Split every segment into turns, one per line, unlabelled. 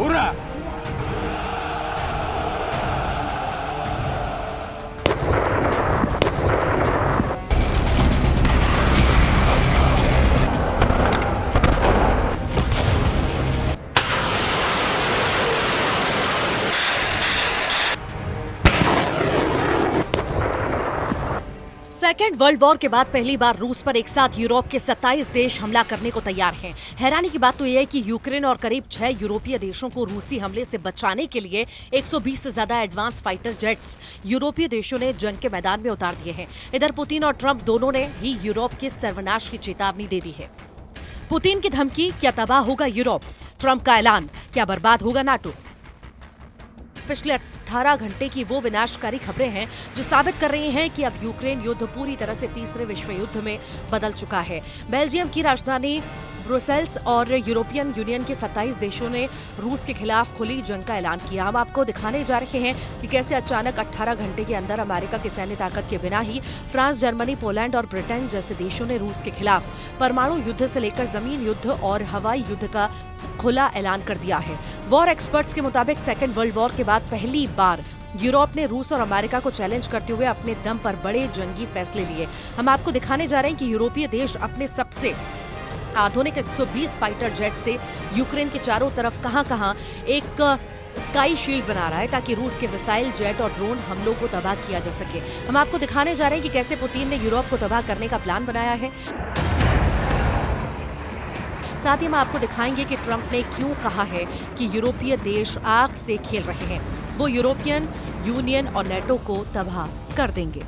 Ура!
Second world war के बाद पहली बार रूस पर एक साथ यूरोप के 27 देश हमला करने को तैयार हैं। हैरानी की बात तो यह है कि यूक्रेन और करीब 6 यूरोपीय देशों को रूसी हमले से बचाने के लिए 120 से ज्यादा एडवांस फाइटर जेट्स यूरोपीय देशों ने जंग के मैदान में उतार दिए हैं। इधर पुतिन और ट्रंप दोनों ने ही यूरोप के सर्वनाश की चेतावनी दे दी है। पुतिन की धमकी, क्या तबाह होगा यूरोप? ट्रंप का ऐलान, क्या बर्बाद होगा नाटो? पिछले 18 घंटे की वो विनाशकारी खबरें हैं जो साबित कर रही हैं कि अब यूक्रेन युद्ध पूरी तरह से तीसरे विश्व युद्ध में बदल चुका है। बेल्जियम की राजधानी ब्रुसेल्स और यूरोपियन यूनियन के 27 देशों ने रूस के खिलाफ खुली जंग का ऐलान किया। हम आपको दिखाने जा रहे हैं कि कैसे अचानक 18 घंटे के अंदर अमेरिका की सैन्य ताकत के बिना ही फ्रांस, जर्मनी, पोलैंड और ब्रिटेन जैसे देशों ने रूस के खिलाफ परमाणु युद्ध से लेकर जमीन युद्ध और हवाई युद्ध का खुला ऐलान कर दिया है। वॉर एक्सपर्ट्स के मुताबिक सेकेंड वर्ल्ड वॉर के बाद पहली बार यूरोप ने रूस और अमेरिका को चैलेंज करते हुए अपने दम पर बड़े जंगी फैसले लिए। हम आपको दिखाने जा रहे हैं कि यूरोपीय देश अपने सबसे आधुनिक 120 फाइटर जेट से यूक्रेन के चारों तरफ कहां-कहां एक स्काई शील्ड बना रहा है ताकि रूस के मिसाइल, जेट और ड्रोन हमलों को तबाह किया जा सके। हम आपको दिखाने जा रहे हैं कि कैसे पुतिन ने यूरोप को तबाह करने का प्लान बनाया है। साथ ही हम आपको दिखाएंगे कि ट्रंप ने क्यों कहा है कि यूरोपीय देश आग से खेल रहे हैं, वो यूरोपियन यूनियन और नेटो को तबाह कर देंगे।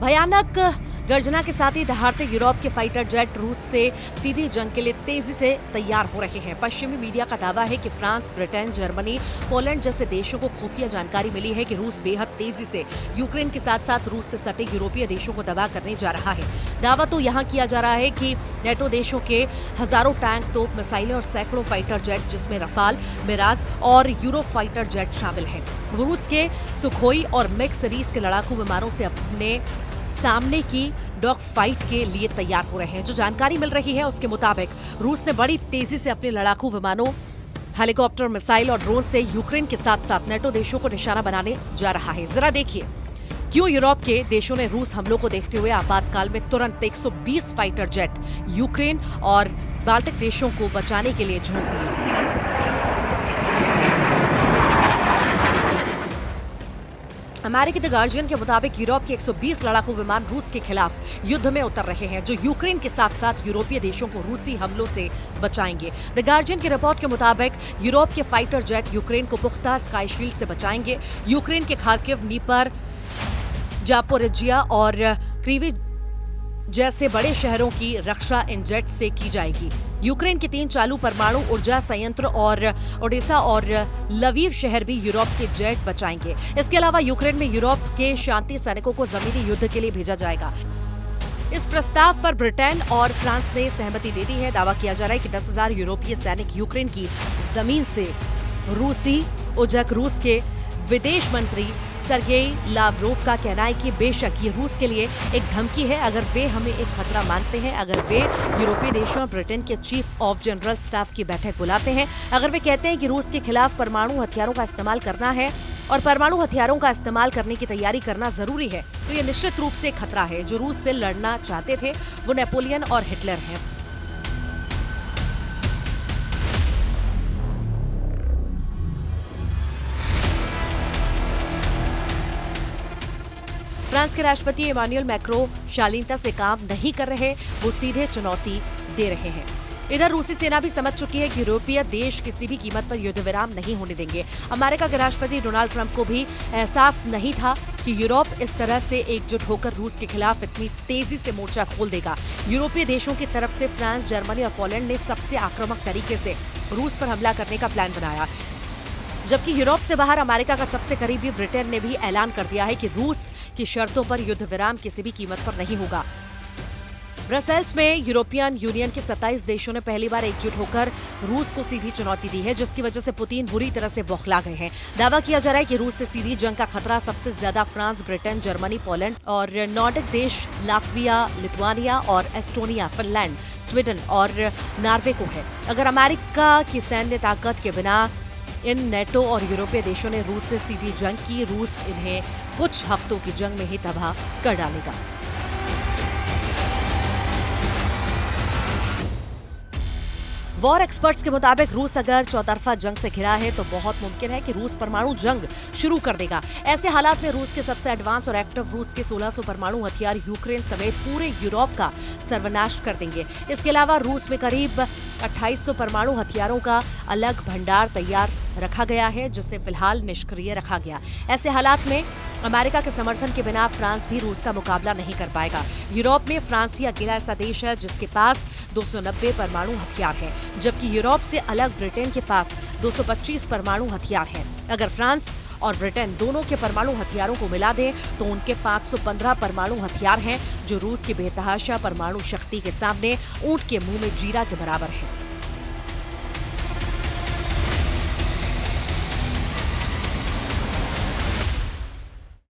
भयानक गर्जना के साथ ही दहाड़ते यूरोप के फाइटर जेट रूस से सीधी जंग के लिए तेजी से तैयार हो रहे हैं। पश्चिमी मीडिया का दावा है कि फ्रांस, ब्रिटेन, जर्मनी, पोलैंड जैसे देशों को खुफिया जानकारी मिली है कि रूस बेहद तेजी से यूक्रेन के साथ साथ रूस से सटे यूरोपीय देशों को तबाह करने जा रहा है। दावा तो यहाँ किया जा रहा है कि नेटो देशों के हजारों टैंक, तोप, मिसाइलें और सैकड़ों फाइटर जेट जिसमें रफाल, मिराज और यूरो फाइटर जेट शामिल हैं, रूस के सुखोई और मिग सीरीज के लड़ाकू विमानों से अपने सामने की डॉग फाइट के लिए तैयार हो रहे हैं। जो जानकारी मिल रही है उसके मुताबिक रूस ने बड़ी तेजी से अपने लड़ाकू विमानों, हेलीकॉप्टर, मिसाइल और ड्रोन से यूक्रेन के साथ साथ नेटो देशों को निशाना बनाने जा रहा है। जरा देखिए क्यों यूरोप के देशों ने रूस हमलों को देखते हुए आपातकाल में तुरंत 120 फाइटर जेट यूक्रेन और बाल्टिक देशों को बचाने के लिए झोंक दिए। अमेरिकी द गार्जियन के मुताबिक यूरोप के 120 लड़ाकू विमान रूस के खिलाफ युद्ध में उतर रहे हैं, जो यूक्रेन के साथ साथ यूरोपीय देशों को रूसी हमलों से बचाएंगे। द गार्जियन की रिपोर्ट के मुताबिक यूरोप के फाइटर जेट यूक्रेन को पुख्ता स्काई शील्ड से बचाएंगे। यूक्रेन के खार्किव, नीपर, जापोरिजिया और क्रीवी जैसे बड़े शहरों की रक्षा इन जेट से की जाएगी। यूक्रेन के 3 चालू परमाणु ऊर्जा संयंत्र और ओडेसा और लवीव शहर भी यूरोप के जेट बचाएंगे। इसके अलावा यूक्रेन में यूरोप के शांति सैनिकों को जमीनी युद्ध के लिए भेजा जाएगा। इस प्रस्ताव पर ब्रिटेन और फ्रांस ने सहमति दे दी है। दावा किया जा रहा है कि 10,000 यूरोपीय सैनिक यूक्रेन की जमीन से रूसी उजक। रूस के विदेश मंत्री सर्गेई लावरोव का कहना है कि बेशक ये रूस के लिए एक धमकी है, अगर वे हमें एक खतरा मानते हैं, अगर वे यूरोपीय देशों और ब्रिटेन के चीफ ऑफ जनरल स्टाफ की बैठक बुलाते हैं, अगर वे कहते हैं कि रूस के खिलाफ परमाणु हथियारों का इस्तेमाल करना है और परमाणु हथियारों का इस्तेमाल करने की तैयारी करना जरूरी है, तो ये निश्चित रूप से खतरा है। जो रूस से लड़ना चाहते थे वो नेपोलियन और हिटलर हैं। फ्रांस के राष्ट्रपति इमानुएल मैक्रो शालीनता से काम नहीं कर रहे, वो सीधे चुनौती दे रहे हैं। इधर रूसी सेना भी समझ चुकी है कि यूरोपीय देश किसी भी कीमत पर युद्ध विराम नहीं होने देंगे। अमेरिका के राष्ट्रपति डोनाल्ड ट्रंप को भी एहसास नहीं था कि यूरोप इस तरह से एकजुट होकर रूस के खिलाफ इतनी तेजी से मोर्चा खोल देगा। यूरोपीय देशों की तरफ से फ्रांस, जर्मनी और पोलैंड ने सबसे आक्रामक तरीके से रूस पर हमला करने का प्लान बनाया, जबकि यूरोप से बाहर अमेरिका का सबसे करीबी ब्रिटेन ने भी ऐलान कर दिया है कि रूस की शर्तों पर युद्ध विराम किसी भी कीमत पर नहीं होगा। ब्रसेल्स में यूरोपियन यूनियन के 27 देशों ने पहली बार एकजुट होकर रूस को सीधी चुनौती दी है, जिसकी वजह से पुतिन बुरी तरह से बौखला गए हैं। दावा किया जा रहा है कि रूस से सीधी जंग का खतरा सबसे ज्यादा फ्रांस, ब्रिटेन, जर्मनी, पोलैंड और नॉर्डिक देश लातविया, लिथुआनिया और एस्टोनिया, फिनलैंड, स्वीडन और नॉर्वे को है। अगर अमेरिका की सैन्य ताकत के बिना इन नेटो और यूरोपीय देशों ने रूस से सीधी जंग की, रूस इन्हें कुछ हफ्तों की जंग में ही तबाह कर डालेगा। वॉर एक्सपर्ट्स के मुताबिक रूस अगर चौतरफा जंग से घिरा है तो बहुत मुमकिन है कि रूस परमाणु जंग शुरू कर देगा। ऐसे हालात में रूस के सबसे एडवांस और एक्टिव रूस के 1600 परमाणु हथियार यूक्रेन समेत पूरे यूरोप का सर्वनाश कर देंगे। इसके अलावा रूस में करीब 2800 परमाणु हथियारों का अलग भंडार तैयार रखा गया है, जिसे फिलहाल निष्क्रिय रखा गया। ऐसे हालात में अमेरिका के समर्थन के बिना फ्रांस भी रूस का मुकाबला नहीं कर पाएगा। यूरोप में फ्रांस ही अकेला ऐसा देश है जिसके पास 290 परमाणु हथियार हैं, जबकि यूरोप से अलग ब्रिटेन के पास 225 परमाणु हथियार हैं। अगर फ्रांस और ब्रिटेन दोनों के परमाणु हथियारों को मिला दें तो उनके 515 परमाणु हथियार हैं, जो रूस की बेतहाशा परमाणु शक्ति के सामने ऊंट के मुंह में जीरा के बराबर है।